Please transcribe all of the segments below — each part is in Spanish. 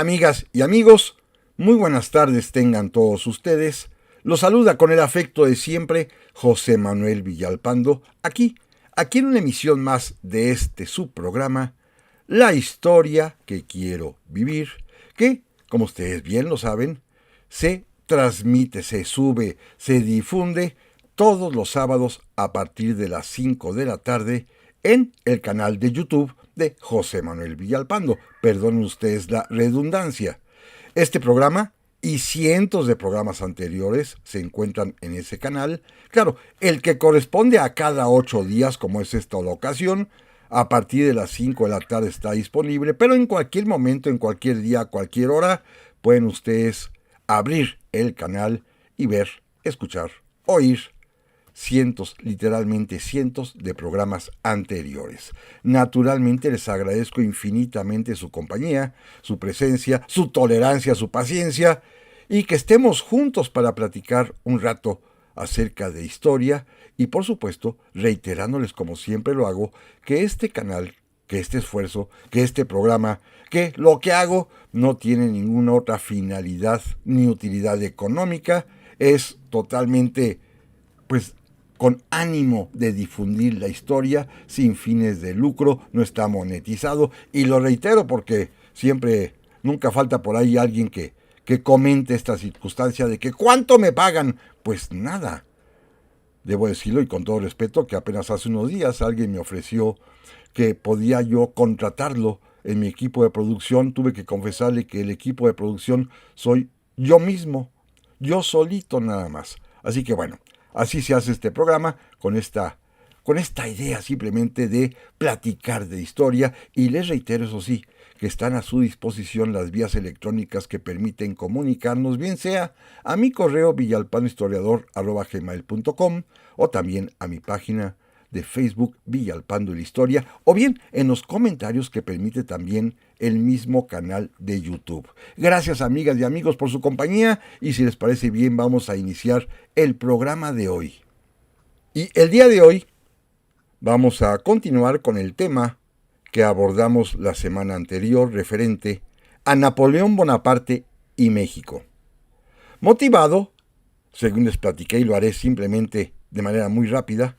Amigas y amigos, muy buenas tardes tengan todos ustedes. Los saluda con el afecto de siempre José Manuel Villalpando, aquí en una emisión más de este subprograma, La historia que quiero vivir, que, como ustedes bien lo saben, se transmite, se sube, se difunde todos los sábados a partir de las 5 de la tarde en el canal de YouTube de José Manuel Villalpando. Perdonen ustedes la redundancia. Este programa y cientos de programas anteriores se encuentran en ese canal. Claro, el que corresponde a cada 8 días, como es esta la ocasión, a partir de las 5 de la tarde está disponible, pero en cualquier momento, en cualquier día, a cualquier hora, pueden ustedes abrir el canal y ver, escuchar, oír cientos, literalmente cientos de programas anteriores. Naturalmente les agradezco infinitamente su compañía, su presencia, su tolerancia, su paciencia y que estemos juntos para platicar un rato acerca de historia y por supuesto reiterándoles como siempre lo hago que este canal, que este esfuerzo, que este programa, que lo que hago no tiene ninguna otra finalidad ni utilidad económica, es totalmente con ánimo de difundir la historia sin fines de lucro, no está monetizado y lo reitero porque siempre, nunca falta por ahí alguien que comente esta circunstancia de que ¿cuánto me pagan? Pues nada. Debo decirlo y con todo respeto que apenas hace unos días alguien me ofreció que podía yo contratarlo en mi equipo de producción. Tuve que confesarle que el equipo de producción soy yo mismo, yo solito nada más. Así que bueno, así se hace este programa con esta idea simplemente de platicar de historia y les reitero eso sí, que están a su disposición las vías electrónicas que permiten comunicarnos, bien sea a mi correo villalpandohistoriador@gmail.com o también a mi página de Facebook Villalpando y la Historia, o bien en los comentarios que permite también el mismo canal de YouTube. Gracias amigas y amigos por su compañía y si les parece bien vamos a iniciar el programa de hoy. Y el día de hoy vamos a continuar con el tema que abordamos la semana anterior referente a Napoleón Bonaparte y México. Motivado, según les platiqué y lo haré simplemente de manera muy rápida,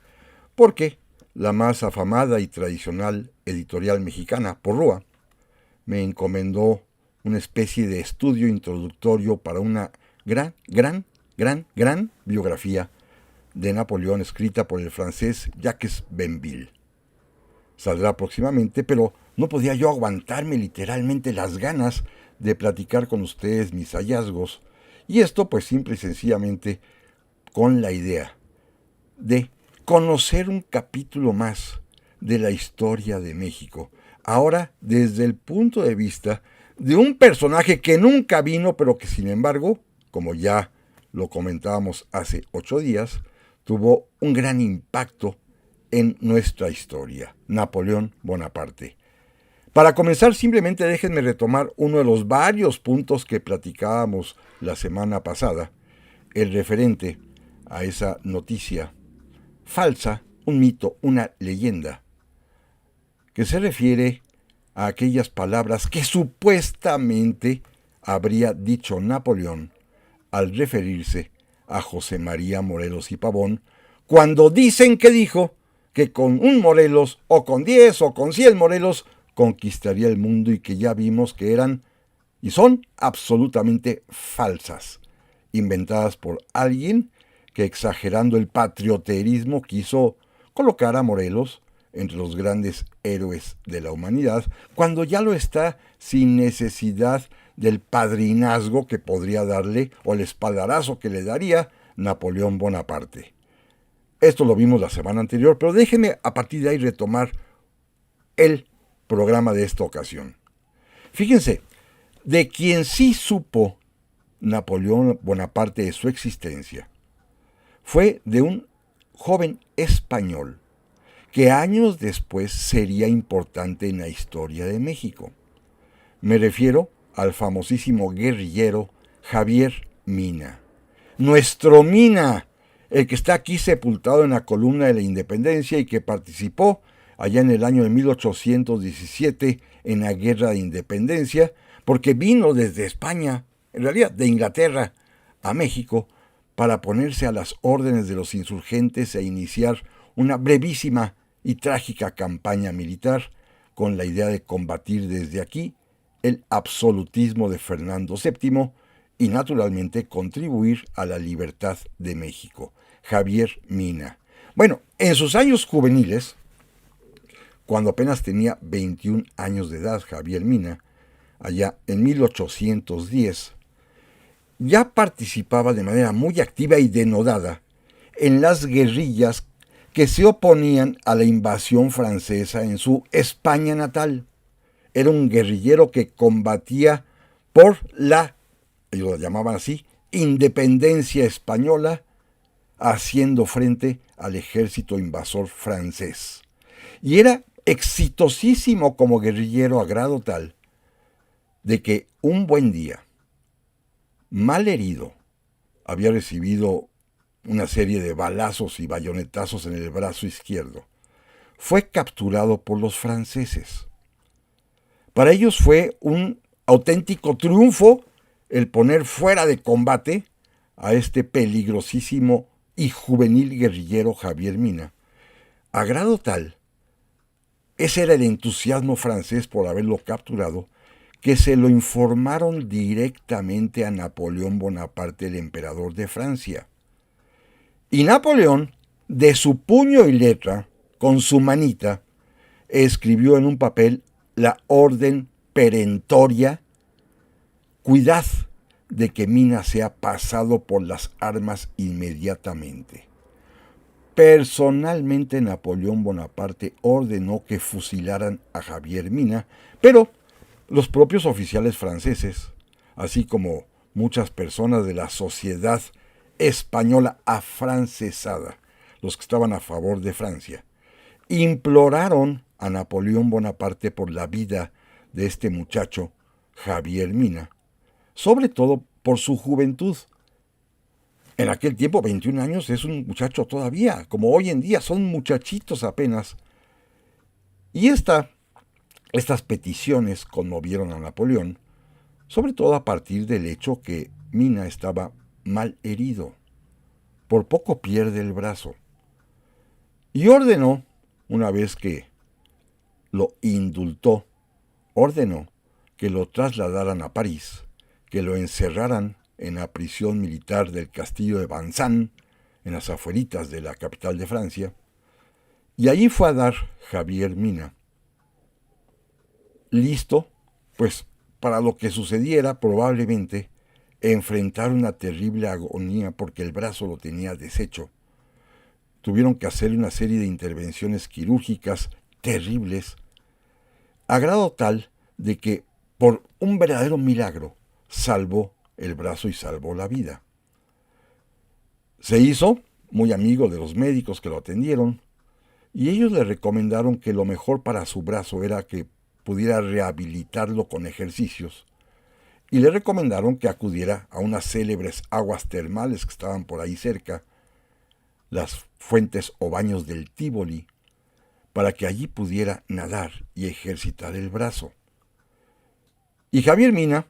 porque la más afamada y tradicional editorial mexicana, Porrúa, me encomendó una especie de estudio introductorio para una gran biografía de Napoleón escrita por el francés Jacques Benville. Saldrá próximamente, pero no podía yo aguantarme literalmente las ganas de platicar con ustedes mis hallazgos, y esto pues simple y sencillamente con la idea de conocer un capítulo más de la historia de México, ahora desde el punto de vista de un personaje que nunca vino, pero que sin embargo, como ya lo comentábamos hace 8 días, tuvo un gran impacto en nuestra historia, Napoleón Bonaparte. Para comenzar, simplemente déjenme retomar uno de los varios puntos que platicábamos la semana pasada, el referente a esa noticia falsa, un mito, una leyenda, que se refiere a aquellas palabras que supuestamente habría dicho Napoleón al referirse a José María Morelos y Pavón, cuando dicen que dijo que con un Morelos, o con 10 o con 100 Morelos, conquistaría el mundo y que ya vimos que eran y son absolutamente falsas, inventadas por alguien que exagerando el patrioterismo quiso colocar a Morelos entre los grandes héroes de la humanidad, cuando ya lo está sin necesidad del padrinazgo que podría darle o el espaldarazo que le daría Napoleón Bonaparte. Esto lo vimos la semana anterior, pero déjenme a partir de ahí retomar el programa de esta ocasión. Fíjense, de quien sí supo Napoleón Bonaparte de su existencia, fue de un joven español que años después sería importante en la historia de México. Me refiero al famosísimo guerrillero Javier Mina. Nuestro Mina, el que está aquí sepultado en la columna de la Independencia y que participó allá en el año de 1817 en la Guerra de Independencia, porque vino desde España, en realidad de Inglaterra, a México, para ponerse a las órdenes de los insurgentes e iniciar una brevísima y trágica campaña militar con la idea de combatir desde aquí el absolutismo de Fernando VII y naturalmente contribuir a la libertad de México. Javier Mina. Bueno, en sus años juveniles, cuando apenas tenía 21 años de edad, Javier Mina, allá en 1810, ya participaba de manera muy activa y denodada en las guerrillas que se oponían a la invasión francesa en su España natal. Era un guerrillero que combatía por la, ellos lo llamaban así, independencia española, haciendo frente al ejército invasor francés. Y era exitosísimo como guerrillero a grado tal de que un buen día, mal herido, había recibido una serie de balazos y bayonetazos en el brazo izquierdo. Fue capturado por los franceses. Para ellos fue un auténtico triunfo el poner fuera de combate a este peligrosísimo y juvenil guerrillero Javier Mina, a grado tal, ese era el entusiasmo francés por haberlo capturado, que se lo informaron directamente a Napoleón Bonaparte, el emperador de Francia. Y Napoleón, de su puño y letra, con su manita, escribió en un papel la orden perentoria: cuidad de que Mina sea pasado por las armas inmediatamente. Personalmente Napoleón Bonaparte ordenó que fusilaran a Javier Mina, pero los propios oficiales franceses, así como muchas personas de la sociedad española afrancesada, los que estaban a favor de Francia, imploraron a Napoleón Bonaparte por la vida de este muchacho, Javier Mina, sobre todo por su juventud. En aquel tiempo, 21 años es un muchacho todavía, como hoy en día, son muchachitos apenas. Y estas peticiones conmovieron a Napoleón, sobre todo a partir del hecho que Mina estaba mal herido. Por poco pierde el brazo. Y ordenó, una vez que lo indultó, ordenó que lo trasladaran a París, que lo encerraran en la prisión militar del castillo de Vincennes, en las afueritas de la capital de Francia, y allí fue a dar Javier Mina, listo, pues, para lo que sucediera, probablemente enfrentar una terrible agonía porque el brazo lo tenía deshecho. Tuvieron que hacer una serie de intervenciones quirúrgicas terribles, a grado tal de que, por un verdadero milagro, salvó el brazo y salvó la vida. Se hizo muy amigo de los médicos que lo atendieron, y ellos le recomendaron que lo mejor para su brazo era que pudiera rehabilitarlo con ejercicios, y le recomendaron que acudiera a unas célebres aguas termales que estaban por ahí cerca, las fuentes o baños del Tívoli, para que allí pudiera nadar y ejercitar el brazo. Y Javier Mina,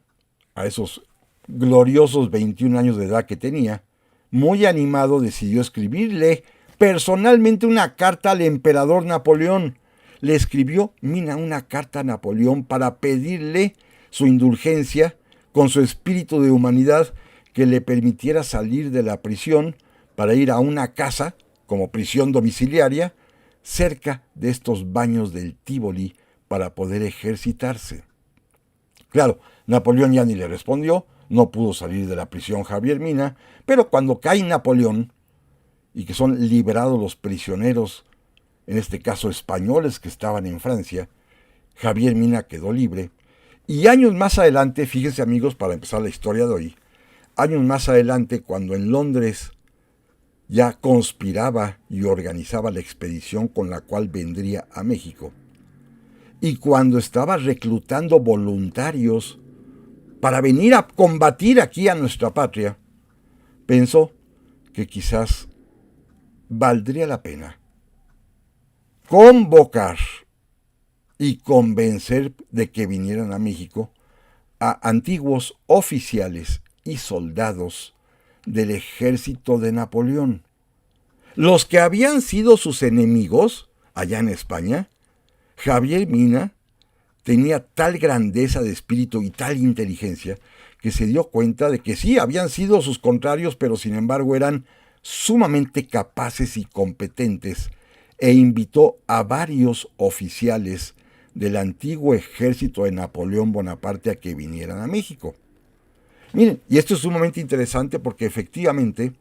a esos gloriosos 21 años de edad que tenía, muy animado decidió escribirle personalmente una carta al emperador Napoleón. Le escribió Mina una carta a Napoleón para pedirle su indulgencia con su espíritu de humanidad, que le permitiera salir de la prisión para ir a una casa como prisión domiciliaria cerca de estos baños del Tívoli para poder ejercitarse. Claro, Napoleón ya ni le respondió, no pudo salir de la prisión Javier Mina, pero cuando cae Napoleón y que son liberados los prisioneros, en este caso españoles que estaban en Francia, Javier Mina quedó libre. Y años más adelante, fíjense amigos, para empezar la historia de hoy, años más adelante, cuando en Londres ya conspiraba y organizaba la expedición con la cual vendría a México, y cuando estaba reclutando voluntarios para venir a combatir aquí a nuestra patria, pensó que quizás valdría la pena convocar y convencer de que vinieran a México a antiguos oficiales y soldados del ejército de Napoleón. Los que habían sido sus enemigos allá en España, Javier Mina tenía tal grandeza de espíritu y tal inteligencia que se dio cuenta de que sí, habían sido sus contrarios, pero sin embargo eran sumamente capaces y competentes, e invitó a varios oficiales del antiguo ejército de Napoleón Bonaparte a que vinieran a México. Miren, y esto es sumamente interesante porque efectivamente,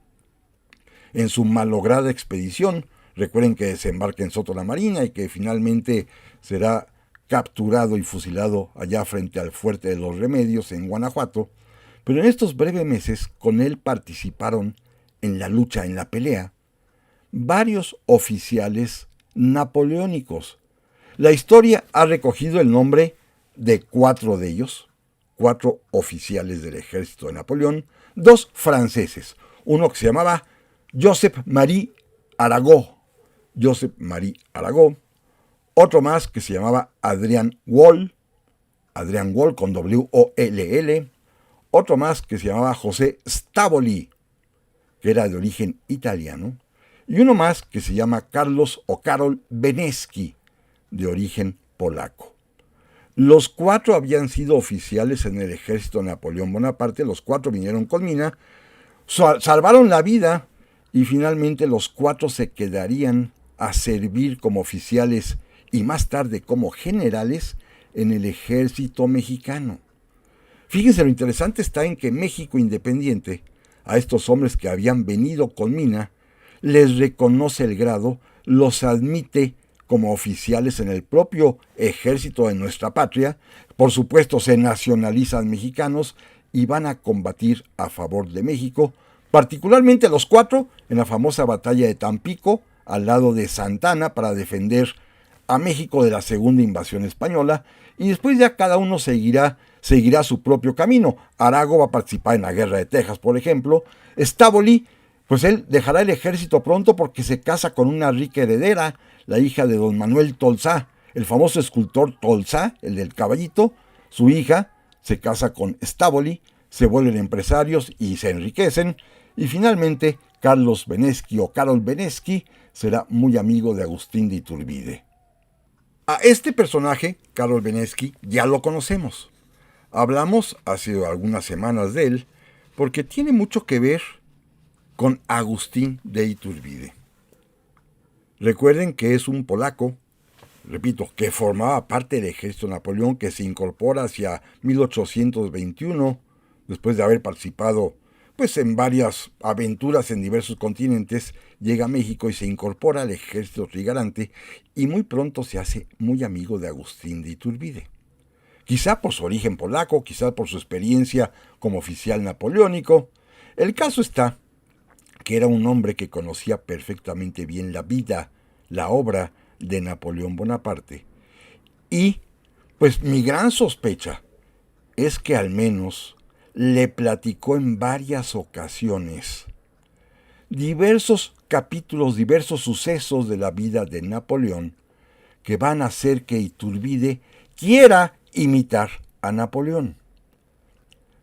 en su malograda expedición, recuerden que desembarca en Soto la Marina y que finalmente será capturado y fusilado allá frente al Fuerte de los Remedios en Guanajuato, pero en estos breves meses con él participaron en la lucha, en la pelea, varios oficiales napoleónicos. La historia ha recogido el nombre de 4 de ellos, 4 oficiales del ejército de Napoleón, 2 franceses, uno que se llamaba Joseph-Marie Arago, otro más que se llamaba Adrian Wall con W-O-L-L, otro más que se llamaba José Stavoli, que era de origen italiano, y uno más que se llama Carlos o Karol Beneski, de origen polaco. Los 4 habían sido oficiales en el ejército de Napoleón Bonaparte, los 4 vinieron con Mina, salvaron la vida y finalmente los 4 se quedarían a servir como oficiales y más tarde como generales en el ejército mexicano. Fíjense, lo interesante está en que México independiente, a estos hombres que habían venido con Mina, les reconoce el grado, los admite como oficiales en el propio ejército de nuestra patria, por supuesto se nacionalizan mexicanos y van a combatir a favor de México, particularmente los 4 en la famosa batalla de Tampico, al lado de Santa Anna, para defender a México de la segunda invasión española, y después ya cada uno seguirá su propio camino. Arago va a participar en la guerra de Texas, por ejemplo. Stavoli, pues él dejará el ejército pronto porque se casa con una rica heredera, la hija de don Manuel Tolsá, el famoso escultor Tolsá, el del caballito. Su hija se casa con Stavoli, se vuelven empresarios y se enriquecen, y finalmente Carlos Beneski o Karol Beneski será muy amigo de Agustín de Iturbide. A este personaje, Karol Beneski, ya lo conocemos. Hablamos hace algunas semanas de él porque tiene mucho que ver con Agustín de Iturbide. Recuerden que es un polaco, repito, que formaba parte del ejército de Napoleón, que se incorpora hacia 1821, después de haber participado pues en varias aventuras en diversos continentes, llega a México y se incorpora al ejército trigarante y muy pronto se hace muy amigo de Agustín de Iturbide. Quizá por su origen polaco, quizá por su experiencia como oficial napoleónico. El caso está que era un hombre que conocía perfectamente bien la vida, la obra de Napoleón Bonaparte. Y, pues mi gran sospecha es que al menos le platicó en varias ocasiones diversos capítulos, diversos sucesos de la vida de Napoleón que van a hacer que Iturbide quiera imitar a Napoleón.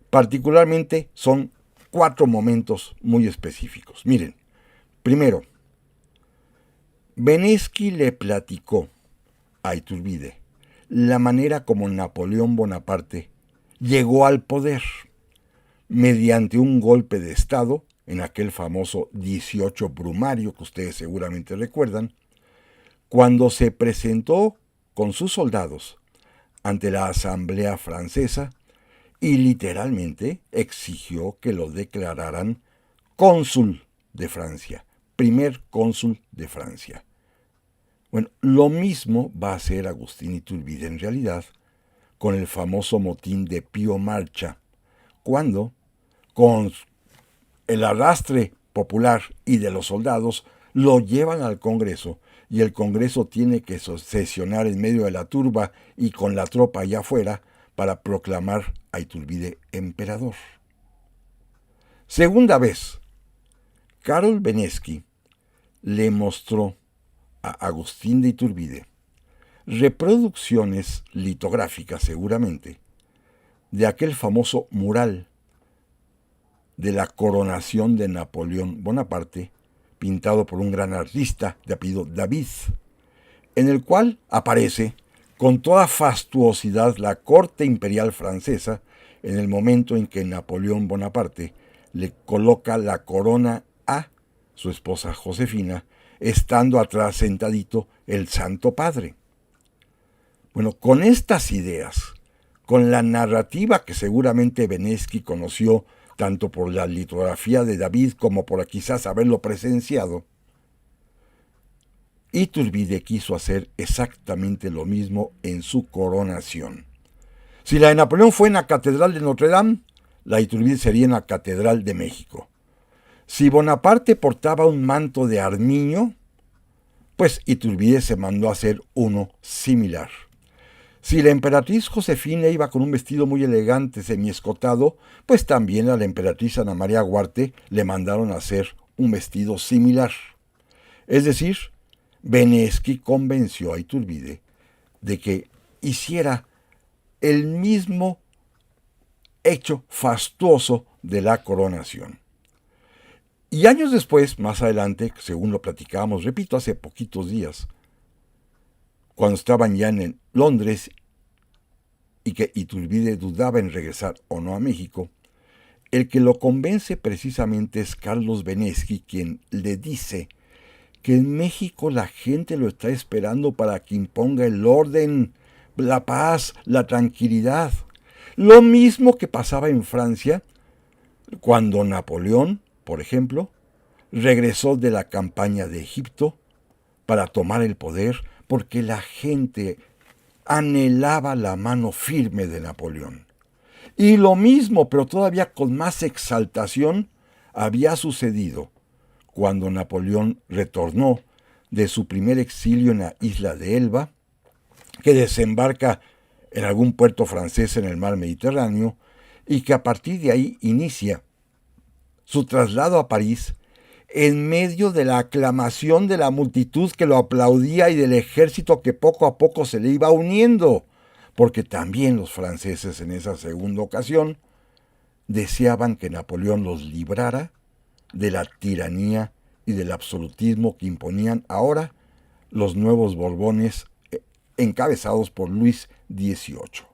Particularmente son 4 momentos muy específicos. Miren, primero, Beneski le platicó a Iturbide la manera como Napoleón Bonaparte llegó al poder mediante un golpe de Estado en aquel famoso 18 Brumario que ustedes seguramente recuerdan, cuando se presentó con sus soldados ante la Asamblea Francesa y literalmente exigió que lo declararan cónsul de Francia, primer cónsul de Francia. Bueno, lo mismo va a hacer Agustín Iturbide en realidad con el famoso motín de Pío Marcha, cuando, con el arrastre popular y de los soldados, lo llevan al Congreso y el Congreso tiene que sesionar en medio de la turba y con la tropa allá afuera para proclamar a Iturbide emperador. Segunda vez, Karol Beneski le mostró a Agustín de Iturbide reproducciones litográficas seguramente de aquel famoso mural de la coronación de Napoleón Bonaparte, pintado por un gran artista de apellido David, en el cual aparece con toda fastuosidad la corte imperial francesa en el momento en que Napoleón Bonaparte le coloca la corona a su esposa Josefina, estando atrás sentadito el Santo Padre. Bueno, con estas ideas, con la narrativa que seguramente Benešky conoció tanto por la litografía de David como por quizás haberlo presenciado, Iturbide quiso hacer exactamente lo mismo en su coronación. Si la de Napoleón fue en la Catedral de Notre Dame, la Iturbide sería en la Catedral de México. Si Bonaparte portaba un manto de armiño, pues Iturbide se mandó a hacer uno similar. Si la emperatriz Josefina iba con un vestido muy elegante semiescotado, pues también a la emperatriz Ana María Huarte le mandaron a hacer un vestido similar. Es decir, Benešky convenció a Iturbide de que hiciera el mismo hecho fastuoso de la coronación. Y años después, más adelante, según lo platicábamos, repito, hace poquitos días, cuando estaban ya en Londres y que Iturbide dudaba en regresar o no a México, el que lo convence precisamente es Carlos Benešky, quien le dice que en México la gente lo está esperando para que imponga el orden, la paz, la tranquilidad. Lo mismo que pasaba en Francia cuando Napoleón, por ejemplo, regresó de la campaña de Egipto para tomar el poder porque la gente anhelaba la mano firme de Napoleón. Y lo mismo, pero todavía con más exaltación, había sucedido cuando Napoleón retornó de su primer exilio en la isla de Elba, que desembarca en algún puerto francés en el mar Mediterráneo, y que a partir de ahí inicia su traslado a París en medio de la aclamación de la multitud que lo aplaudía y del ejército que poco a poco se le iba uniendo, porque también los franceses en esa segunda ocasión deseaban que Napoleón los librara de la tiranía y del absolutismo que imponían ahora los nuevos Borbones encabezados por Luis XVIII.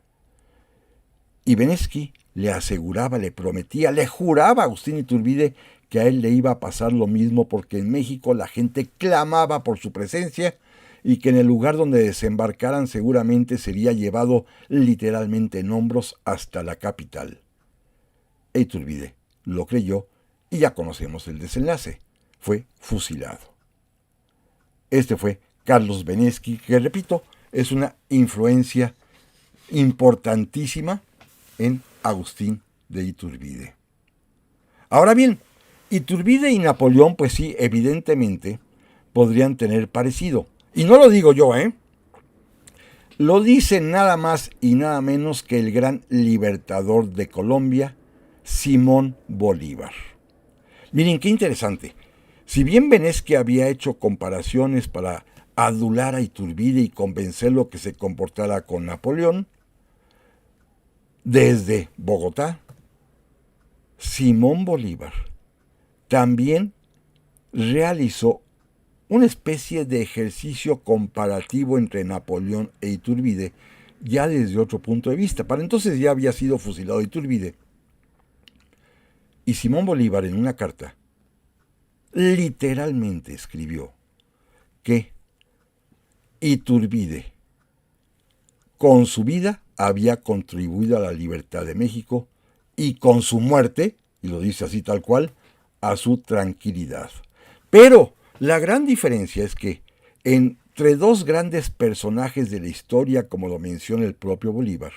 Y Benešky le aseguraba, le prometía, le juraba a Agustín Iturbide que a él le iba a pasar lo mismo porque en México la gente clamaba por su presencia y que en el lugar donde desembarcaran seguramente sería llevado literalmente en hombros hasta la capital. Iturbide lo creyó y ya conocemos el desenlace. Fue fusilado. Este fue Carlos Benešky, que repito, es una influencia importantísima en Agustín de Iturbide. Ahora bien, Iturbide y Napoleón, pues sí, evidentemente podrían tener parecido. Y no lo digo yo, Lo dice nada más y nada menos que el gran libertador de Colombia, Simón Bolívar. Miren, qué interesante. Si bien Benešky había hecho comparaciones para adular a Iturbide y convencerlo que se comportara con Napoleón, desde Bogotá, Simón Bolívar también realizó una especie de ejercicio comparativo entre Napoleón e Iturbide, ya desde otro punto de vista. Para entonces ya había sido fusilado Iturbide. Y Simón Bolívar en una carta literalmente escribió que Iturbide con su vida había contribuido a la libertad de México y con su muerte, y lo dice así tal cual, a su tranquilidad. Pero la gran diferencia es que entre dos grandes personajes de la historia, como lo menciona el propio Bolívar,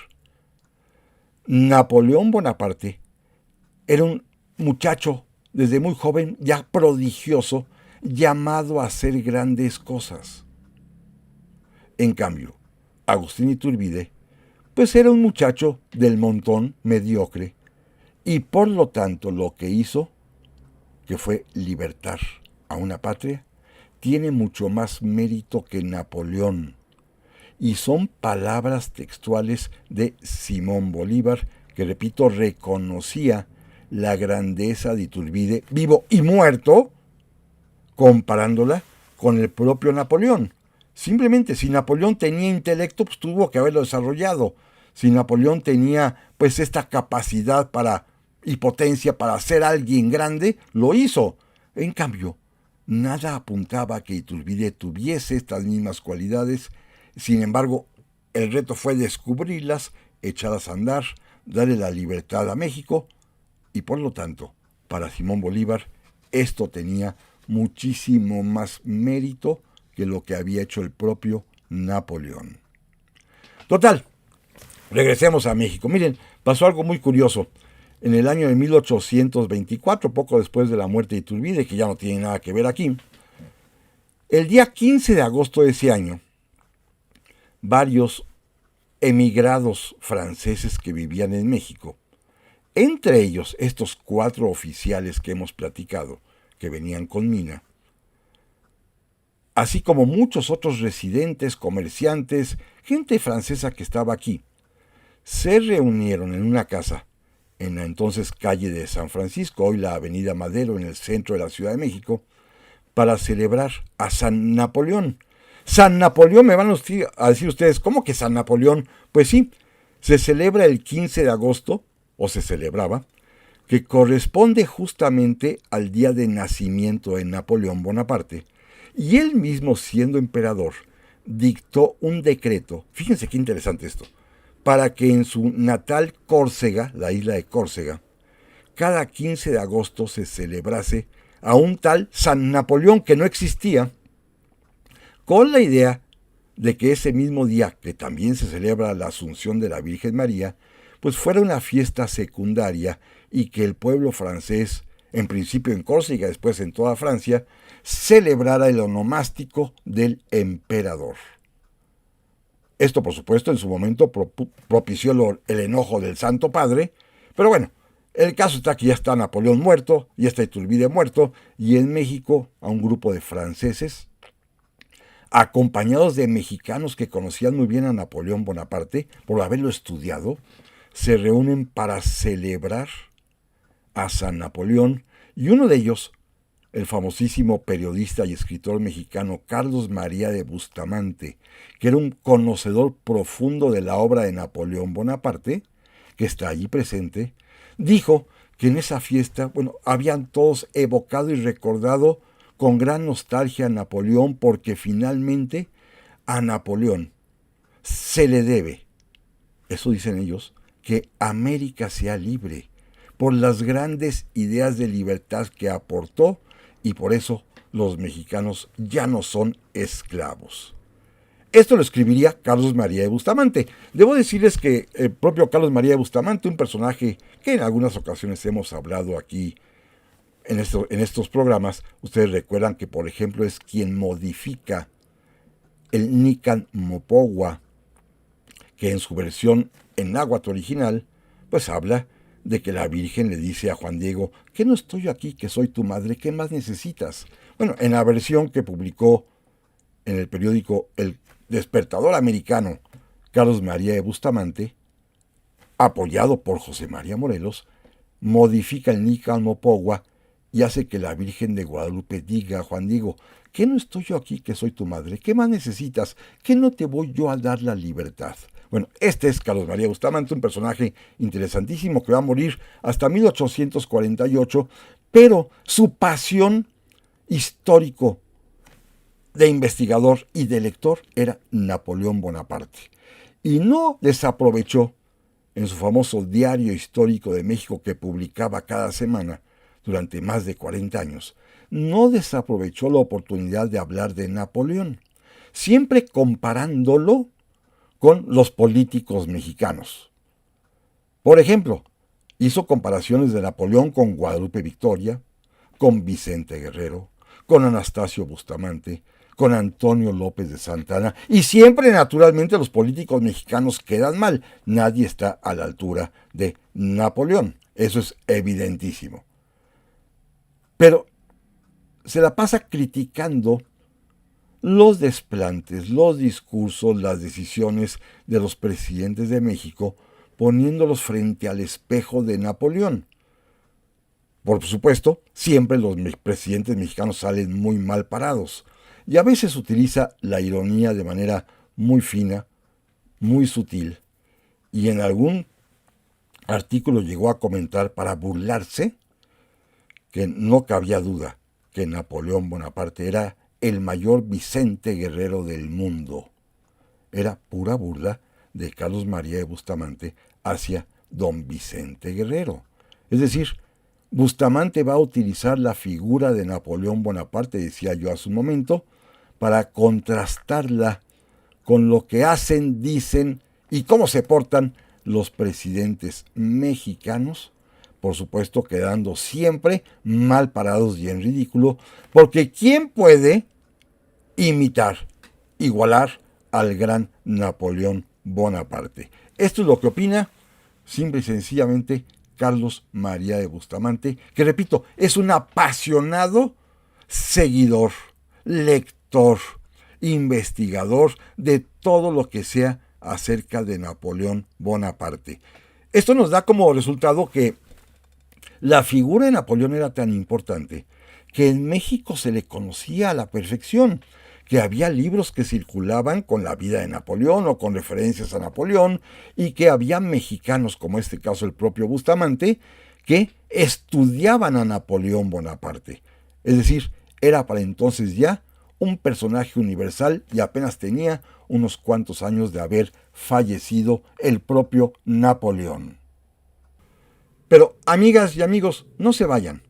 Napoleón Bonaparte era un muchacho desde muy joven, ya prodigioso, llamado a hacer grandes cosas. En cambio, Agustín Iturbide, pues era un muchacho del montón, mediocre, y por lo tanto lo que hizo, que fue libertar a una patria, tiene mucho más mérito que Napoleón. Y son palabras textuales de Simón Bolívar que repito, reconocía la grandeza de Iturbide, vivo y muerto, comparándola con el propio Napoleón. Simplemente, si Napoleón tenía intelecto, pues tuvo que haberlo desarrollado. Si Napoleón tenía, pues, esta capacidad y potencia para ser alguien grande, lo hizo. En cambio, nada apuntaba a que Iturbide tuviese estas mismas cualidades. Sin embargo, el reto fue descubrirlas, echarlas a andar, darle la libertad a México, y por lo tanto, para Simón Bolívar, esto tenía muchísimo más mérito que lo que había hecho el propio Napoleón. Total, regresemos a México. Miren, pasó algo muy curioso. En el año de 1824, poco después de la muerte de Iturbide, que ya no tiene nada que ver aquí, el día 15 de agosto de ese año, varios emigrados franceses que vivían en México, entre ellos estos 4 oficiales que hemos platicado, que venían con Mina, así como muchos otros residentes, comerciantes, gente francesa que estaba aquí, se reunieron en una casa en la entonces calle de San Francisco, hoy la avenida Madero, en el centro de la Ciudad de México, para celebrar a San Napoleón. San Napoleón, me van a decir ustedes, ¿cómo que San Napoleón? Pues sí, se celebra el 15 de agosto, o se celebraba, que corresponde justamente al día de nacimiento de Napoleón Bonaparte, y él mismo, siendo emperador, dictó un decreto, fíjense qué interesante esto, para que en su natal Córcega, la isla de Córcega, cada 15 de agosto se celebrase a un tal San Napoleón que no existía, con la idea de que ese mismo día, que también se celebra la Asunción de la Virgen María, pues fuera una fiesta secundaria y que el pueblo francés, en principio en Córcega, después en toda Francia, celebrara el onomástico del emperador. Esto, por supuesto, en su momento propició el enojo del Santo Padre, pero bueno, el caso está que ya está Napoleón muerto, ya está Iturbide muerto, y en México a un grupo de franceses, acompañados de mexicanos que conocían muy bien a Napoleón Bonaparte, por haberlo estudiado, se reúnen para celebrar a San Napoleón, y uno de ellos, el famosísimo periodista y escritor mexicano Carlos María de Bustamante, que era un conocedor profundo de la obra de Napoleón Bonaparte, que está allí presente, dijo que en esa fiesta, habían todos evocado y recordado con gran nostalgia a Napoleón, porque finalmente a Napoleón se le debe, eso dicen ellos, que América sea libre, por las grandes ideas de libertad que aportó, y por eso los mexicanos ya no son esclavos. Esto lo escribiría Carlos María de Bustamante. Debo decirles que el propio Carlos María de Bustamante, un personaje que en algunas ocasiones hemos hablado aquí en estos programas, ustedes recuerdan que, por ejemplo, es quien modifica el Nican Mopogua, que en su versión en náhuatl original, pues habla de que la Virgen le dice a Juan Diego, que no estoy yo aquí, que soy tu madre, ¿qué más necesitas? Bueno, en la versión que publicó en el periódico El Despertador Americano, Carlos María de Bustamante, apoyado por José María Morelos, modifica el Nican Mopogua y hace que la Virgen de Guadalupe diga a Juan Diego, ¿qué no estoy yo aquí, que soy tu madre? ¿Qué más necesitas? ¿Qué no te voy yo a dar la libertad? Bueno, este es Carlos María Bustamante, un personaje interesantísimo que va a morir hasta 1848, pero su pasión histórico de investigador y de lector era Napoleón Bonaparte. Y no desaprovechó en su famoso Diario Histórico de México que publicaba cada semana durante más de 40 años, no desaprovechó la oportunidad de hablar de Napoleón, siempre comparándolo con los políticos mexicanos. Por ejemplo, hizo comparaciones de Napoleón con Guadalupe Victoria, con Vicente Guerrero, con Anastasio Bustamante, con Antonio López de Santana, y siempre naturalmente los políticos mexicanos quedan mal. Nadie está a la altura de Napoleón, eso es evidentísimo. Pero se la pasa criticando los desplantes, los discursos, las decisiones de los presidentes de México, poniéndolos frente al espejo de Napoleón. Por supuesto, siempre los presidentes mexicanos salen muy mal parados, y a veces utiliza la ironía de manera muy fina, muy sutil, y en algún artículo llegó a comentar para burlarse que no cabía duda que Napoleón Bonaparte era el mayor Vicente Guerrero del mundo. Era pura burla de Carlos María de Bustamante hacia don Vicente Guerrero. Es decir, Bustamante va a utilizar la figura de Napoleón Bonaparte, decía yo hace un momento, para contrastarla con lo que hacen, dicen y cómo se portan los presidentes mexicanos, por supuesto quedando siempre mal parados y en ridículo, porque ¿quién puede imitar, igualar al gran Napoleón Bonaparte? Esto es lo que opina, simple y sencillamente, Carlos María de Bustamante, que repito, es un apasionado seguidor, lector, investigador de todo lo que sea acerca de Napoleón Bonaparte. Esto nos da como resultado que la figura de Napoleón era tan importante que en México se le conocía a la perfección, que había libros que circulaban con la vida de Napoleón o con referencias a Napoleón, y que había mexicanos, como este caso el propio Bustamante, que estudiaban a Napoleón Bonaparte. Es decir, era para entonces ya un personaje universal y apenas tenía unos cuantos años de haber fallecido el propio Napoleón. Pero, amigas y amigos, no se vayan,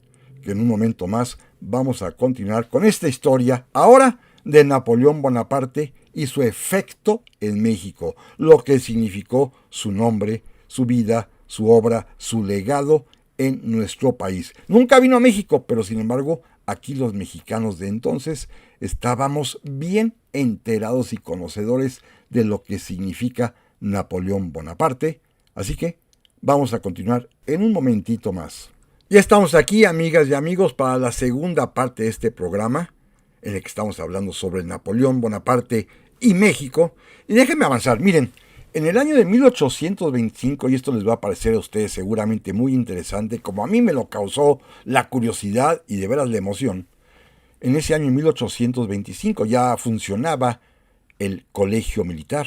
que en un momento más vamos a continuar con esta historia, ahora de Napoleón Bonaparte y su efecto en México, lo que significó su nombre, su vida, su obra, su legado en nuestro país. Nunca vino a México, pero sin embargo, aquí los mexicanos de entonces estábamos bien enterados y conocedores de lo que significa Napoleón Bonaparte, así que vamos a continuar en un momentito más. Ya estamos aquí, amigas y amigos, para la segunda parte de este programa, en el que estamos hablando sobre Napoleón Bonaparte y México. Y déjenme avanzar. Miren, en el año de 1825, y esto les va a parecer a ustedes seguramente muy interesante, como a mí me lo causó la curiosidad y de veras la emoción, en ese año 1825 ya funcionaba el Colegio Militar,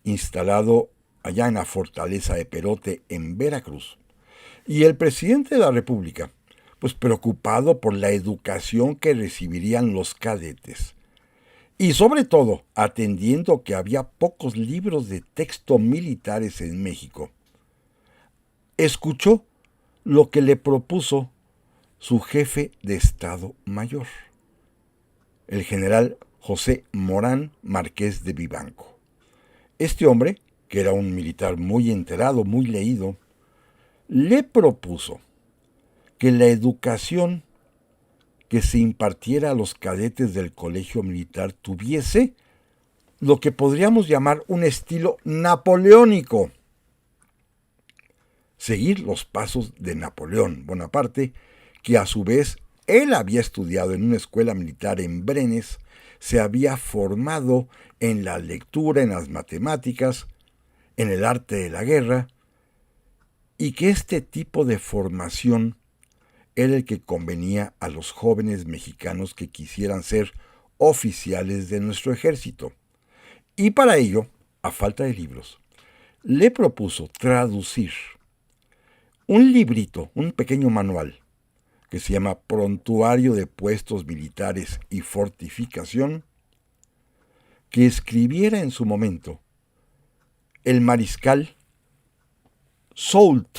instalado allá en la fortaleza de Perote, en Veracruz. Y el presidente de la República, pues preocupado por la educación que recibirían los cadetes, y sobre todo atendiendo que había pocos libros de texto militares en México, escuchó lo que le propuso su jefe de Estado Mayor, el general José Morán Marqués de Vivanco. Este hombre, que era un militar muy enterado, muy leído, le propuso que la educación que se impartiera a los cadetes del colegio militar tuviese lo que podríamos llamar un estilo napoleónico. Seguir los pasos de Napoleón Bonaparte, que a su vez él había estudiado en una escuela militar en Brenes, se había formado en la lectura, en las matemáticas, en el arte de la guerra, y que este tipo de formación era el que convenía a los jóvenes mexicanos que quisieran ser oficiales de nuestro ejército. Y para ello, a falta de libros, le propuso traducir un librito, un pequeño manual, que se llama Prontuario de Puestos Militares y Fortificación, que escribiera en su momento el mariscal Soult,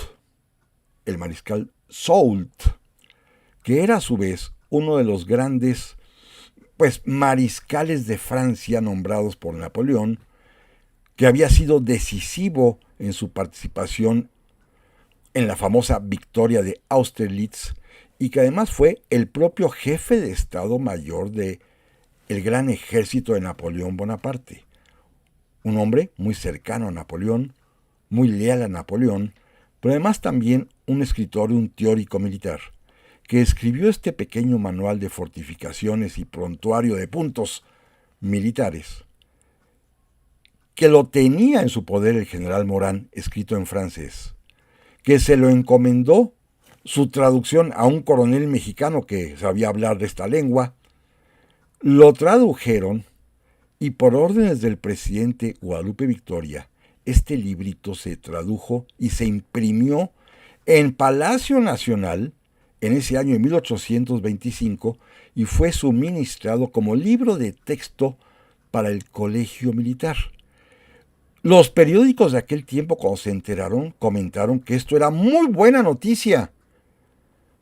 que era a su vez uno de los grandes mariscales de Francia nombrados por Napoleón, que había sido decisivo en su participación en la famosa victoria de Austerlitz, y que además fue el propio jefe de Estado Mayor del gran ejército de Napoleón Bonaparte. Un hombre muy cercano a Napoleón, muy leal a Napoleón, pero además también un escritor y un teórico militar, que escribió este pequeño manual de fortificaciones y prontuario de puntos militares, que lo tenía en su poder el general Morán, escrito en francés, que se lo encomendó su traducción a un coronel mexicano que sabía hablar de esta lengua, lo tradujeron y por órdenes del presidente Guadalupe Victoria, este librito se tradujo y se imprimió en Palacio Nacional en ese año de 1825 y fue suministrado como libro de texto para el colegio militar. Los periódicos de aquel tiempo, cuando se enteraron, comentaron que esto era muy buena noticia,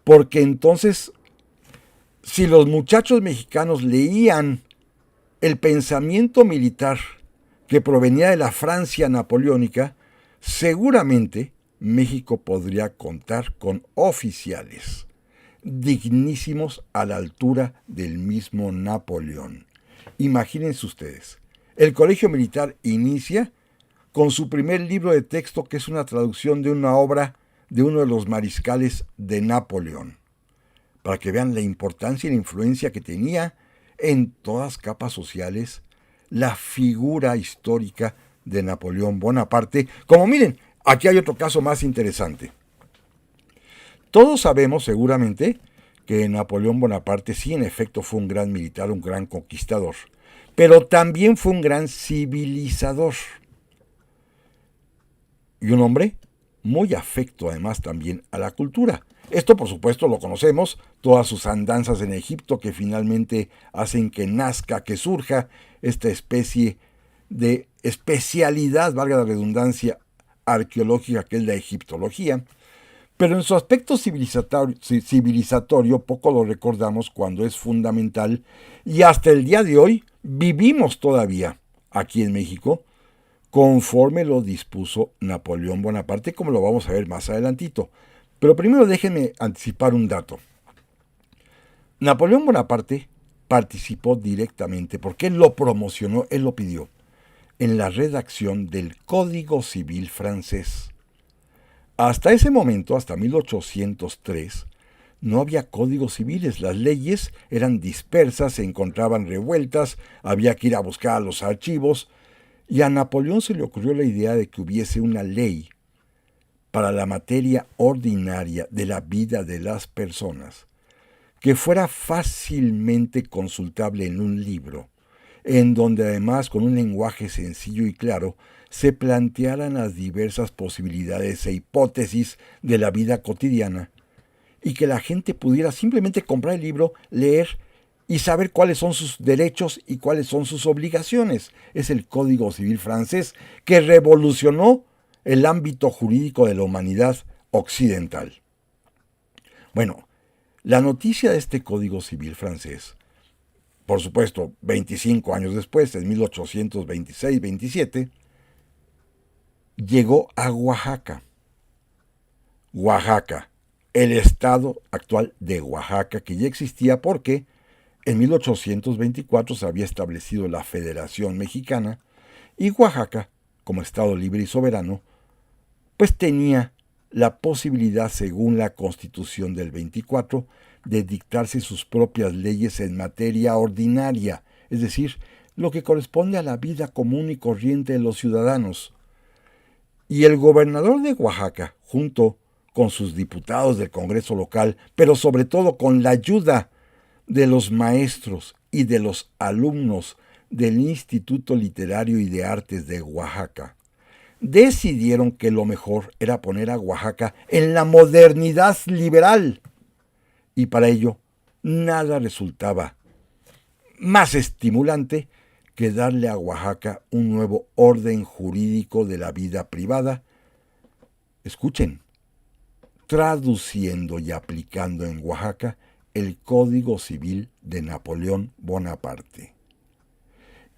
porque entonces, si los muchachos mexicanos leían el pensamiento militar que provenía de la Francia napoleónica, seguramente México podría contar con oficiales dignísimos a la altura del mismo Napoleón. Imagínense ustedes, el colegio militar inicia con su primer libro de texto, que es una traducción de una obra de uno de los mariscales de Napoleón, para que vean la importancia y la influencia que tenía en todas capas sociales la figura histórica de Napoleón Bonaparte. Como miren, aquí hay otro caso más interesante. Todos sabemos seguramente que Napoleón Bonaparte sí en efecto fue un gran militar, un gran conquistador, pero también fue un gran civilizador. Y un hombre muy afecto además también a la cultura. Esto por supuesto lo conocemos, todas sus andanzas en Egipto que finalmente hacen que nazca, que surja esta especie de especialidad, valga la redundancia, arqueológica que es la egiptología. Pero en su aspecto civilizatorio poco lo recordamos cuando es fundamental y hasta el día de hoy vivimos todavía aquí en México conforme lo dispuso Napoleón Bonaparte, como lo vamos a ver más adelantito. Pero primero déjenme anticipar un dato. Napoleón Bonaparte participó directamente, porque él lo promocionó, él lo pidió, en la redacción del Código Civil francés. Hasta ese momento, hasta 1803, no había códigos civiles, las leyes eran dispersas, se encontraban revueltas, había que ir a buscar los archivos, y a Napoleón se le ocurrió la idea de que hubiese una ley para la materia ordinaria de la vida de las personas, que fuera fácilmente consultable en un libro, en donde además con un lenguaje sencillo y claro se plantearan las diversas posibilidades e hipótesis de la vida cotidiana, y que la gente pudiera simplemente comprar el libro, leer y saber cuáles son sus derechos y cuáles son sus obligaciones. Es el Código Civil francés que revolucionó el ámbito jurídico de la humanidad occidental. Bueno, la noticia de este Código Civil francés, por supuesto, 25 años después, en 1826-27, llegó a Oaxaca. Oaxaca, el estado actual de Oaxaca, que ya existía porque en 1824 se había establecido la Federación Mexicana y Oaxaca, como estado libre y soberano, pues tenía la posibilidad, según la Constitución del 24, de dictarse sus propias leyes en materia ordinaria, es decir, lo que corresponde a la vida común y corriente de los ciudadanos. Y el gobernador de Oaxaca, junto con sus diputados del Congreso local, pero sobre todo con la ayuda de los maestros y de los alumnos del Instituto Literario y de Artes de Oaxaca, decidieron que lo mejor era poner a Oaxaca en la modernidad liberal. Y para ello, nada resultaba más estimulante que darle a Oaxaca un nuevo orden jurídico de la vida privada. Escuchen, traduciendo y aplicando en Oaxaca el Código Civil de Napoleón Bonaparte.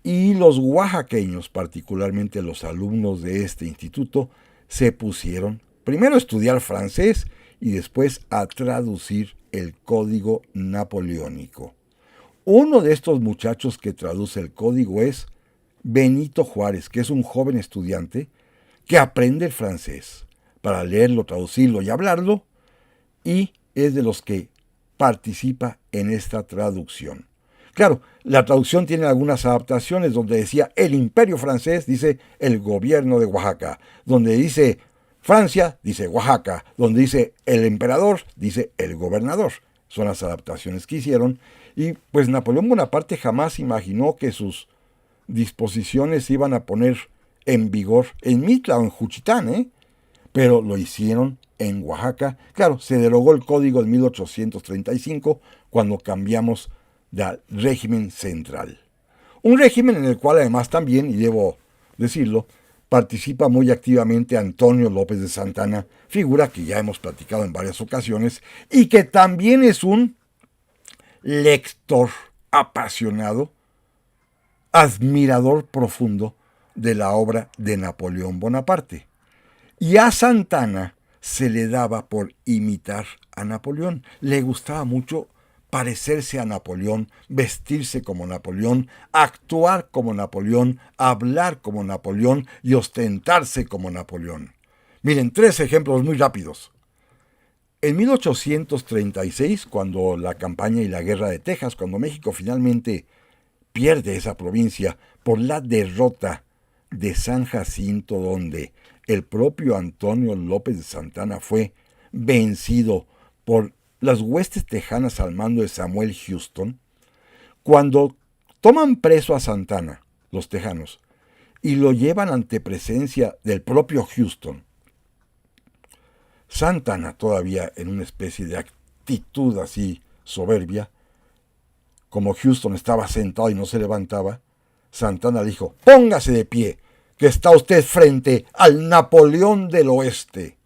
Y los oaxaqueños, particularmente los alumnos de este instituto, se pusieron primero a estudiar francés y después a traducir el Código Napoleónico. Uno de estos muchachos que traduce el código es Benito Juárez, que es un joven estudiante que aprende el francés para leerlo, traducirlo y hablarlo, y es de los que participa en esta traducción. Claro, la traducción tiene algunas adaptaciones donde decía el imperio francés, dice el gobierno de Oaxaca. Donde dice Francia, dice Oaxaca. Donde dice el emperador, dice el gobernador. Son las adaptaciones que hicieron. Y pues Napoleón Bonaparte jamás imaginó que sus disposiciones se iban a poner en vigor en Mitla o en Juchitán, pero lo hicieron en Oaxaca. Claro, se derogó el código en 1835 cuando cambiamos del régimen central. Un régimen en el cual además también, y debo decirlo, participa muy activamente Antonio López de Santana, figura que ya hemos platicado en varias ocasiones y que también es un lector apasionado, admirador profundo de la obra de Napoleón Bonaparte. Y a Santana se le daba por imitar a Napoleón. Le gustaba mucho parecerse a Napoleón, vestirse como Napoleón, actuar como Napoleón, hablar como Napoleón y ostentarse como Napoleón. Miren, 3 ejemplos muy rápidos. En 1836, cuando la campaña y la guerra de Texas, cuando México finalmente pierde esa provincia por la derrota de San Jacinto, donde el propio Antonio López de Santana fue vencido por las huestes tejanas al mando de Samuel Houston, cuando toman preso a Santana, los tejanos, y lo llevan ante presencia del propio Houston, Santana, todavía en una especie de actitud así soberbia, como Houston estaba sentado y no se levantaba, Santana dijo: «Póngase de pie, que está usted frente al Napoleón del Oeste».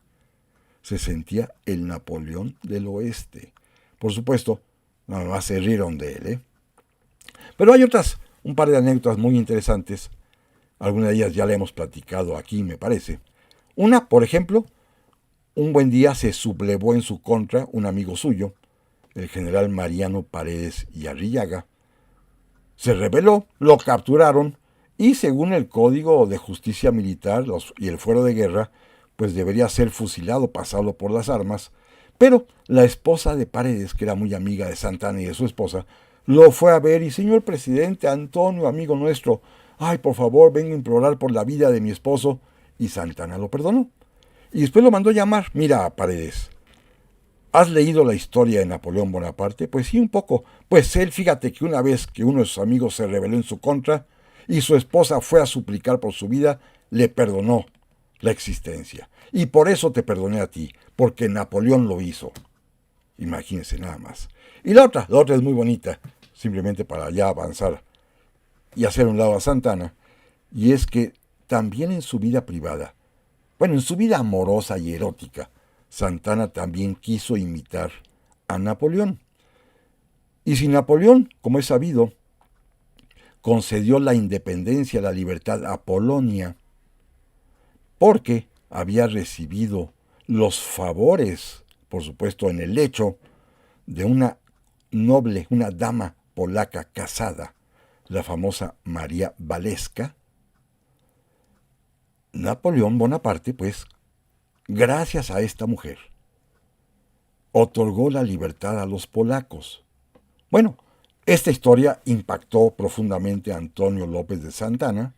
Se sentía el Napoleón del Oeste. Por supuesto, nada más se rieron de él, Pero hay un par de anécdotas muy interesantes. Algunas de ellas ya le hemos platicado aquí, me parece. Una, por ejemplo, un buen día se sublevó en su contra un amigo suyo, el general Mariano Paredes y Arrillaga. Se rebeló, lo capturaron y según el Código de Justicia Militar y el fuero de guerra, pues debería ser fusilado, pasado por las armas. Pero la esposa de Paredes, que era muy amiga de Santana y de su esposa, lo fue a ver y: «Señor presidente, Antonio, amigo nuestro, ay, por favor, vengo a implorar por la vida de mi esposo». Y Santana lo perdonó. Y después lo mandó llamar. «Mira, Paredes, ¿has leído la historia de Napoleón Bonaparte?». «Pues sí, un poco». «Pues él, fíjate que una vez que uno de sus amigos se rebeló en su contra y su esposa fue a suplicar por su vida, le perdonó la existencia. Y por eso te perdoné a ti, porque Napoleón lo hizo». Imagínense nada más. Y la otra es muy bonita, simplemente para ya avanzar y hacer un lado a Santana, y es que también en su vida privada, bueno, en su vida amorosa y erótica, Santana también quiso imitar a Napoleón. Y si Napoleón, como es sabido, concedió la independencia, la libertad a Polonia, porque había recibido los favores, por supuesto, en el lecho de una noble, una dama polaca casada, la famosa María Waleska, Napoleón Bonaparte, pues, gracias a esta mujer, otorgó la libertad a los polacos. Bueno, esta historia impactó profundamente a Antonio López de Santana,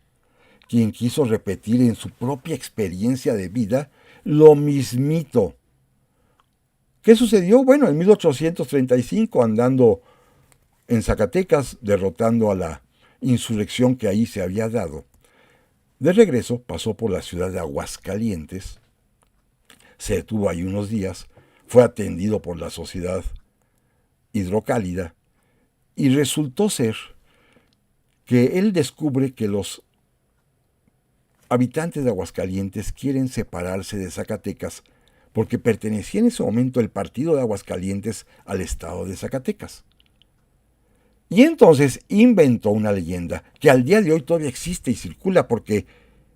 quien quiso repetir en su propia experiencia de vida lo mismito. ¿Qué sucedió? Bueno, en 1835, andando en Zacatecas, derrotando a la insurrección que ahí se había dado, de regreso pasó por la ciudad de Aguascalientes, se detuvo ahí unos días, fue atendido por la Sociedad Hidrocálida y resultó ser que él descubre que los habitantes de Aguascalientes quieren separarse de Zacatecas porque pertenecía en ese momento el partido de Aguascalientes al estado de Zacatecas. Y entonces inventó una leyenda que al día de hoy todavía existe y circula, porque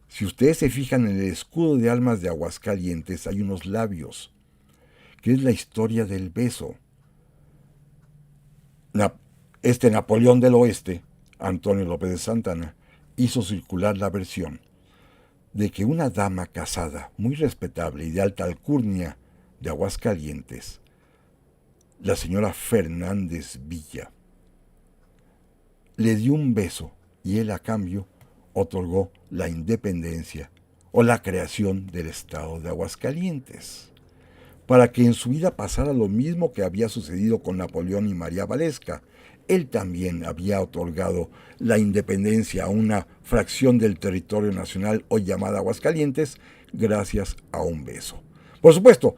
si ustedes se fijan en el escudo de armas de Aguascalientes hay unos labios, que es la historia del beso. Este Napoleón del Oeste, Antonio López de Santana, hizo circular la versión de que una dama casada, muy respetable y de alta alcurnia de Aguascalientes, la señora Fernández Villa, le dio un beso y él a cambio otorgó la independencia o la creación del estado de Aguascalientes, para que en su vida pasara lo mismo que había sucedido con Napoleón y María Valesca. Él también había otorgado la independencia a una fracción del territorio nacional hoy llamada Aguascalientes gracias a un beso. Por supuesto,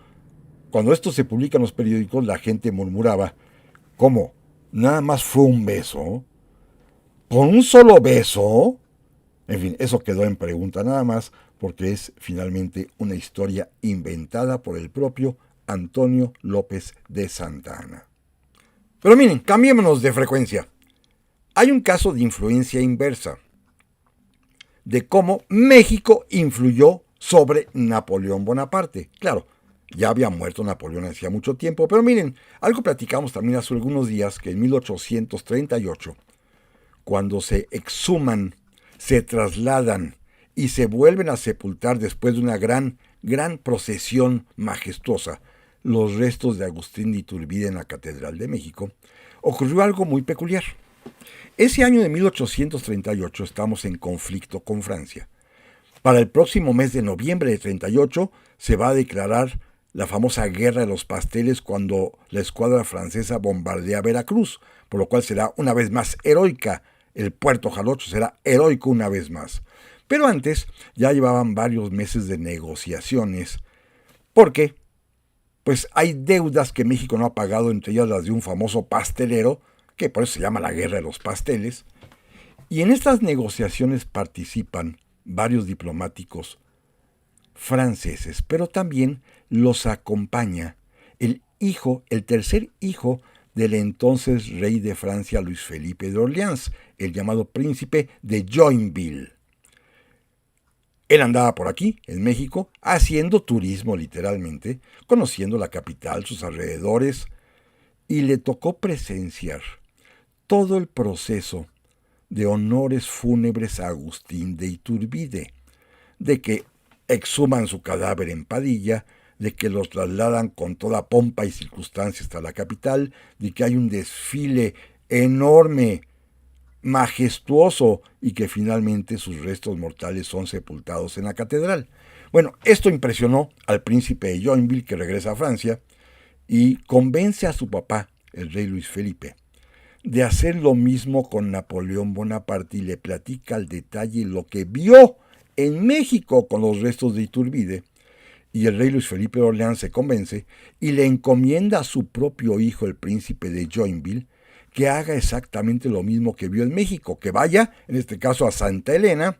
cuando esto se publica en los periódicos, la gente murmuraba, ¿cómo? ¿Nada más fue un beso? ¿Con un solo beso? En fin, eso quedó en pregunta nada más, porque es finalmente una historia inventada por el propio Antonio López de Santa Anna. Pero miren, cambiémonos de frecuencia. Hay un caso de influencia inversa, de cómo México influyó sobre Napoleón Bonaparte. Claro, ya había muerto Napoleón hacía mucho tiempo, pero miren, algo platicamos también hace algunos días, que en 1838, cuando se exhuman, se trasladan y se vuelven a sepultar después de una gran procesión majestuosa, los restos de Agustín de Iturbide en la Catedral de México, ocurrió algo muy peculiar. Ese año de 1838 estamos en conflicto con Francia. Para el próximo mes de noviembre de 38 se va a declarar la famosa Guerra de los Pasteles, cuando la escuadra francesa bombardea Veracruz, por lo cual será una vez más heroica. El puerto Jarocho será heroico una vez más. Pero antes ya llevaban varios meses de negociaciones, porque pues hay deudas que México no ha pagado, entre ellas las de un famoso pastelero, que por eso se llama la Guerra de los Pasteles. Y en estas negociaciones participan varios diplomáticos franceses, pero también los acompaña el tercer hijo del entonces rey de Francia, Luis Felipe de Orleans, el llamado príncipe de Joinville. Él andaba por aquí, en México, haciendo turismo literalmente, conociendo la capital, sus alrededores, y le tocó presenciar todo el proceso de honores fúnebres a Agustín de Iturbide, de que exhuman su cadáver en Padilla, de que los trasladan con toda pompa y circunstancia hasta la capital, de que hay un desfile enorme, majestuoso, y que finalmente sus restos mortales son sepultados en la catedral. Bueno, esto impresionó al príncipe de Joinville, que regresa a Francia, y convence a su papá, el rey Luis Felipe, de hacer lo mismo con Napoleón Bonaparte, y le platica al detalle lo que vio en México con los restos de Iturbide. Y el rey Luis Felipe de Orleans se convence y le encomienda a su propio hijo, el príncipe de Joinville, que haga exactamente lo mismo que vio en México, que vaya, en este caso a Santa Elena,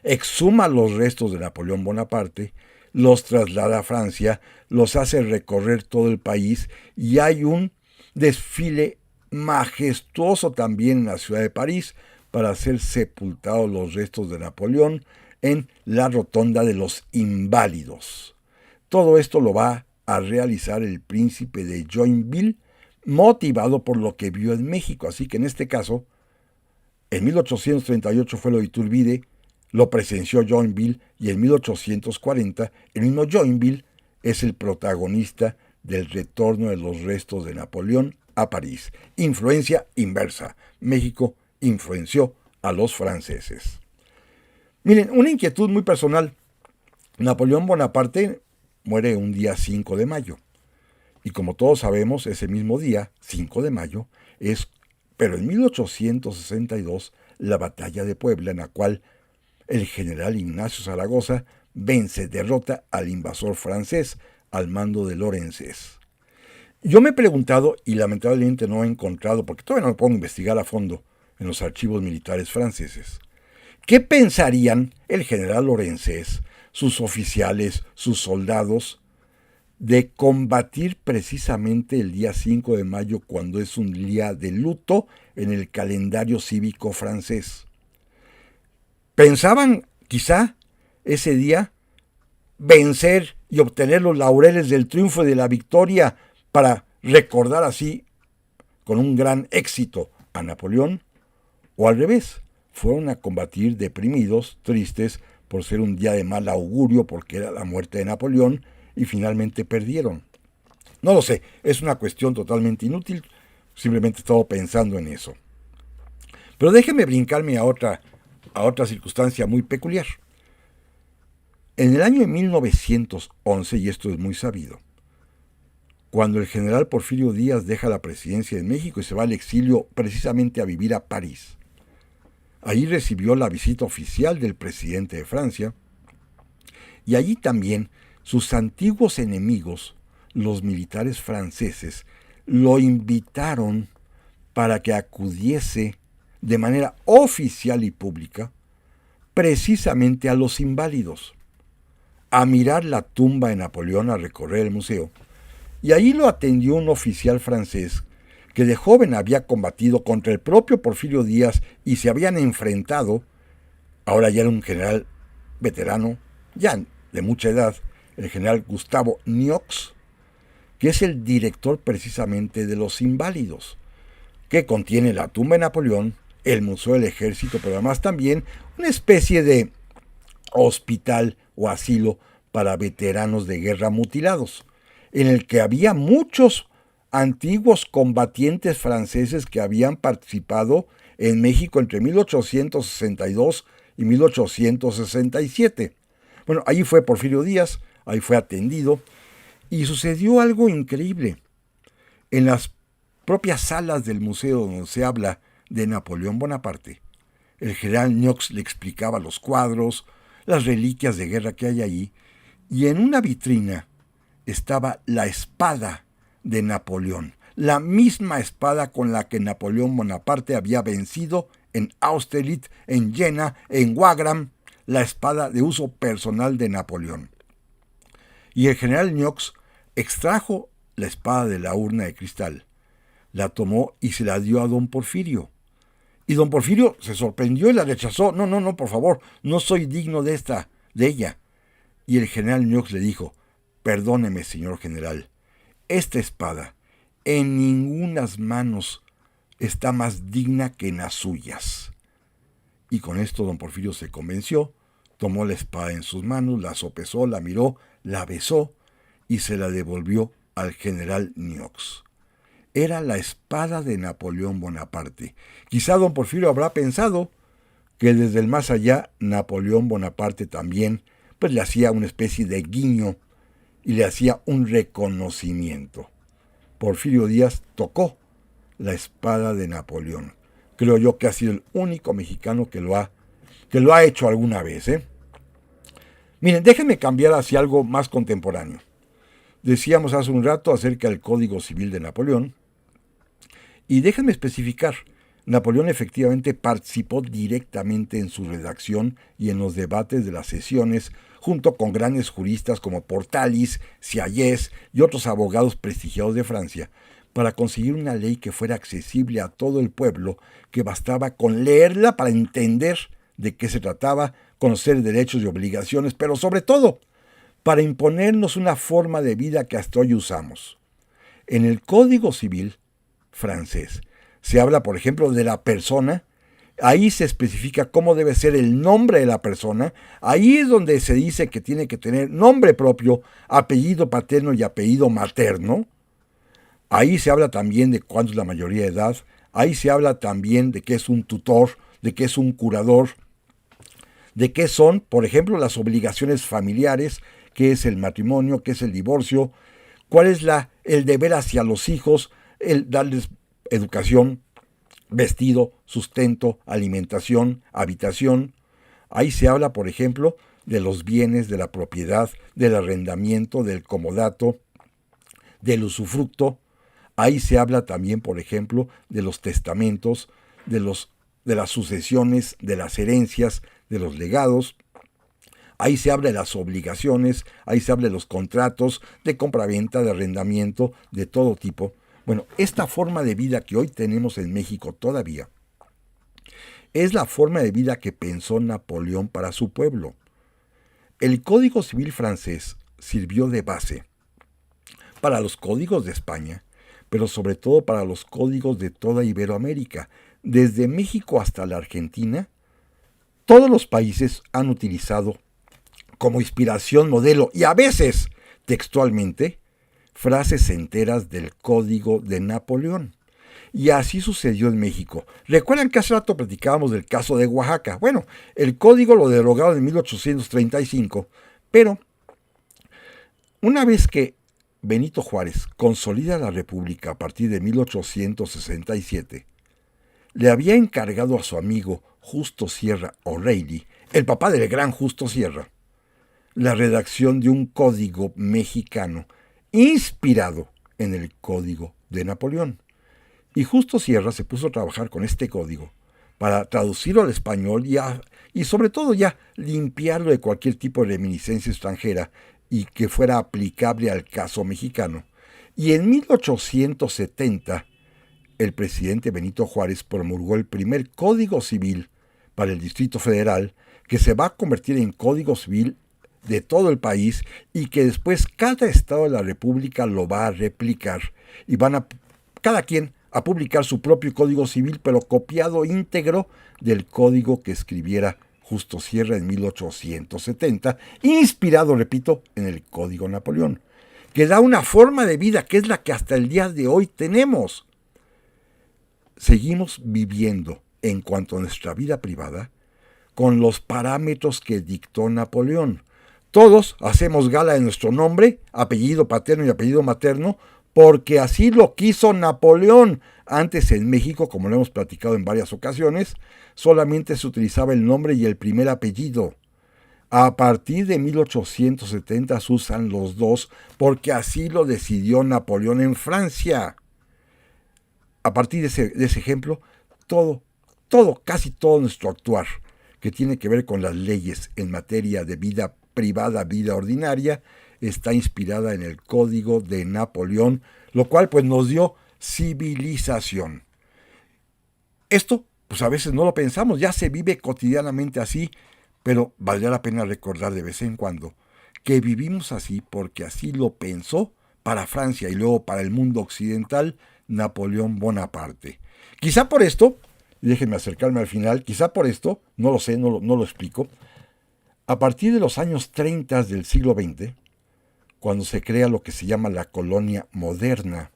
exhuma los restos de Napoleón Bonaparte, los traslada a Francia, los hace recorrer todo el país, y hay un desfile majestuoso también en la ciudad de París para ser sepultados los restos de Napoleón en la Rotonda de los Inválidos. Todo esto lo va a realizar el príncipe de Joinville, motivado por lo que vio en México. Así que en este caso, en 1838 fue lo de Iturbide, lo presenció Joinville, y en 1840 el mismo Joinville es el protagonista del retorno de los restos de Napoleón a París. Influencia inversa. México influenció a los franceses. Miren, una inquietud muy personal. Napoleón Bonaparte muere un día 5 de mayo. Y como todos sabemos, ese mismo día, 5 de mayo, pero en 1862, la batalla de Puebla, en la cual el general Ignacio Zaragoza derrota al invasor francés al mando de Lorenzés. Yo me he preguntado, y lamentablemente no he encontrado, porque todavía no me pongo a investigar a fondo en los archivos militares franceses, ¿qué pensarían el general Lorenzés, sus oficiales, sus soldados, de combatir precisamente el día 5 de mayo, cuando es un día de luto en el calendario cívico francés? ¿Pensaban quizá ese día vencer y obtener los laureles del triunfo y de la victoria para recordar así con un gran éxito a Napoleón? ¿O al revés? Fueron a combatir deprimidos, tristes, por ser un día de mal augurio, porque era la muerte de Napoleón, y finalmente perdieron. No lo sé, es una cuestión totalmente inútil, simplemente he estado pensando en eso. Pero déjeme brincarme a otra circunstancia muy peculiar. En el año de 1911, y esto es muy sabido, cuando el general Porfirio Díaz deja la presidencia de México y se va al exilio precisamente a vivir a París, ahí recibió la visita oficial del presidente de Francia, y allí también sus antiguos enemigos, los militares franceses, lo invitaron para que acudiese de manera oficial y pública precisamente a los inválidos, a mirar la tumba de Napoleón, a recorrer el museo. Y allí lo atendió un oficial francés que de joven había combatido contra el propio Porfirio Díaz y se habían enfrentado. Ahora ya era un general veterano, ya de mucha edad, el general Gustavo Niox, que es el director precisamente de los inválidos, que contiene la tumba de Napoleón, el Museo del Ejército, pero además también una especie de hospital o asilo para veteranos de guerra mutilados, en el que había muchos antiguos combatientes franceses que habían participado en México entre 1862 y 1867. Bueno, ahí fue Porfirio Díaz, ahí fue atendido, y sucedió algo increíble. En las propias salas del museo donde se habla de Napoleón Bonaparte, el general Niox le explicaba los cuadros, las reliquias de guerra que hay allí, y en una vitrina estaba la espada de Napoleón, la misma espada con la que Napoleón Bonaparte había vencido en Austerlitz, en Jena, en Wagram, la espada de uso personal de Napoleón. Y el general Niox extrajo la espada de la urna de cristal, la tomó y se la dio a don Porfirio. Y don Porfirio se sorprendió y la rechazó. No, por favor, no soy digno de ella. Y el general Niox le dijo: perdóneme, señor general, esta espada en ningunas manos está más digna que en las suyas. Y con esto don Porfirio se convenció, tomó la espada en sus manos, la sopesó, la miró, la besó y se la devolvió al general Niox. Era la espada de Napoleón Bonaparte. Quizá don Porfirio habrá pensado que desde el más allá Napoleón Bonaparte también le hacía una especie de guiño y le hacía un reconocimiento. Porfirio Díaz tocó la espada de Napoleón. Creo yo que ha sido el único mexicano que lo ha hecho alguna vez. Miren, déjenme cambiar hacia algo más contemporáneo. Decíamos hace un rato acerca del Código Civil de Napoleón, y déjenme especificar, Napoleón efectivamente participó directamente en su redacción y en los debates de las sesiones, junto con grandes juristas como Portalis, Sieyès y otros abogados prestigiados de Francia, para conseguir una ley que fuera accesible a todo el pueblo, que bastaba con leerla para entender de qué se trataba, conocer derechos y obligaciones, pero sobre todo, para imponernos una forma de vida que hasta hoy usamos. En el Código Civil francés se habla, por ejemplo, de la persona. Ahí se especifica cómo debe ser el nombre de la persona. Ahí es donde se dice que tiene que tener nombre propio, apellido paterno y apellido materno. Ahí se habla también de cuánto es la mayoría de edad. Ahí se habla también de qué es un tutor, de qué es un curador, de qué son, por ejemplo, las obligaciones familiares, qué es el matrimonio, qué es el divorcio, cuál es el deber hacia los hijos, el darles educación, vestido, sustento, alimentación, habitación. Ahí se habla, por ejemplo, de los bienes, de la propiedad, del arrendamiento, del comodato, del usufructo. Ahí se habla también, por ejemplo, de los testamentos, de las sucesiones, de las herencias, de los legados. Ahí se habla de las obligaciones, ahí se habla de los contratos de compraventa, de arrendamiento, de todo tipo. Bueno, esta forma de vida que hoy tenemos en México todavía es la forma de vida que pensó Napoleón para su pueblo. El Código Civil francés sirvió de base para los códigos de España, pero sobre todo para los códigos de toda Iberoamérica. Desde México hasta la Argentina, todos los países han utilizado como inspiración, modelo y a veces textualmente frases enteras del Código de Napoleón. Y así sucedió en México. ¿Recuerdan que hace rato platicábamos del caso de Oaxaca? Bueno, el código lo derogaron en 1835, pero una vez que Benito Juárez consolida la República a partir de 1867, le había encargado a su amigo Justo Sierra O'Reilly, el papá del gran Justo Sierra, la redacción de un código mexicano inspirado en el código de Napoleón. Y Justo Sierra se puso a trabajar con este código para traducirlo al español y sobre todo ya limpiarlo de cualquier tipo de reminiscencia extranjera y que fuera aplicable al caso mexicano. Y en 1870, el presidente Benito Juárez promulgó el primer Código Civil para el Distrito Federal, que se va a convertir en Código Civil de todo el país y que después cada estado de la República lo va a replicar y van a cada quien a publicar su propio Código Civil, pero copiado íntegro del código que escribiera Justo Sierra en 1870, inspirado, repito, en el Código Napoleón, que da una forma de vida que es la que hasta el día de hoy tenemos. Seguimos viviendo, en cuanto a nuestra vida privada, con los parámetros que dictó Napoleón. Todos hacemos gala de nuestro nombre, apellido paterno y apellido materno, porque así lo quiso Napoleón. Antes en México, como lo hemos platicado en varias ocasiones, solamente se utilizaba el nombre y el primer apellido. A partir de 1870 se usan los dos, porque así lo decidió Napoleón en Francia. A partir de ese ejemplo, casi todo nuestro actuar, que tiene que ver con las leyes en materia de vida privada, vida ordinaria, está inspirada en el Código de Napoleón, lo cual pues nos dio civilización. Esto, pues a veces no lo pensamos, ya se vive cotidianamente así, pero valdría la pena recordar de vez en cuando que vivimos así porque así lo pensó para Francia y luego para el mundo occidental Napoleón Bonaparte. Quizá por esto, déjenme acercarme al final, quizá por esto, no lo sé, no lo explico, a partir de los años 30 del siglo XX, cuando se crea lo que se llama la colonia moderna,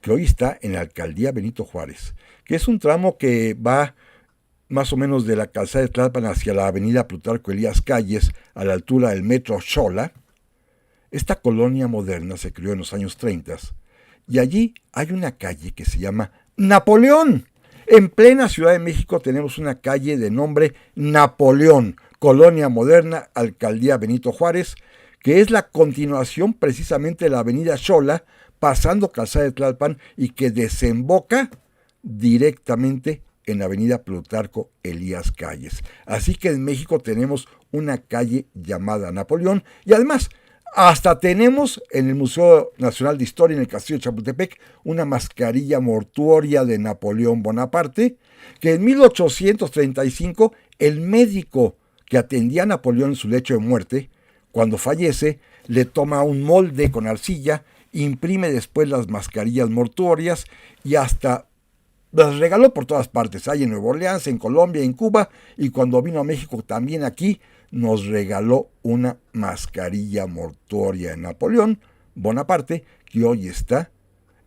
que hoy está en la alcaldía Benito Juárez, que es un tramo que va más o menos de la calzada de Tlalpan hacia la avenida Plutarco Elías Calles, a la altura del metro Xola. Esta colonia moderna se creó en los años 30 y allí hay una calle que se llama Napoleón. En plena Ciudad de México tenemos una calle de nombre Napoleón, colonia moderna, alcaldía Benito Juárez, que es la continuación precisamente de la avenida Xola, pasando calzada de Tlalpan y que desemboca directamente en la avenida Plutarco Elías Calles. Así que en México tenemos una calle llamada Napoleón y además hasta tenemos en el Museo Nacional de Historia en el Castillo de Chapultepec una mascarilla mortuoria de Napoleón Bonaparte, que en 1835 el médico que atendía a Napoleón en su lecho de muerte, cuando fallece, le toma un molde con arcilla, imprime después las mascarillas mortuorias y hasta las regaló por todas partes. Hay en Nueva Orleans, en Colombia, en Cuba, y cuando vino a México también aquí nos regaló una mascarilla mortuoria de Napoleón Bonaparte, que hoy está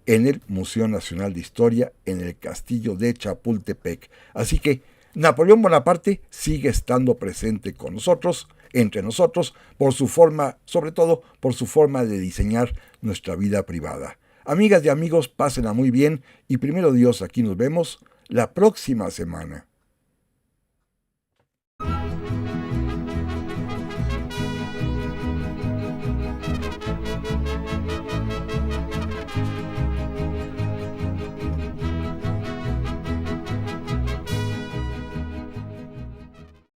en el Museo Nacional de Historia en el Castillo de Chapultepec. Así que Napoleón Bonaparte sigue estando presente con nosotros, entre nosotros, por su forma, sobre todo por su forma de diseñar nuestra vida privada. Amigas y amigos, pásenla muy bien y primero Dios, aquí nos vemos la próxima semana.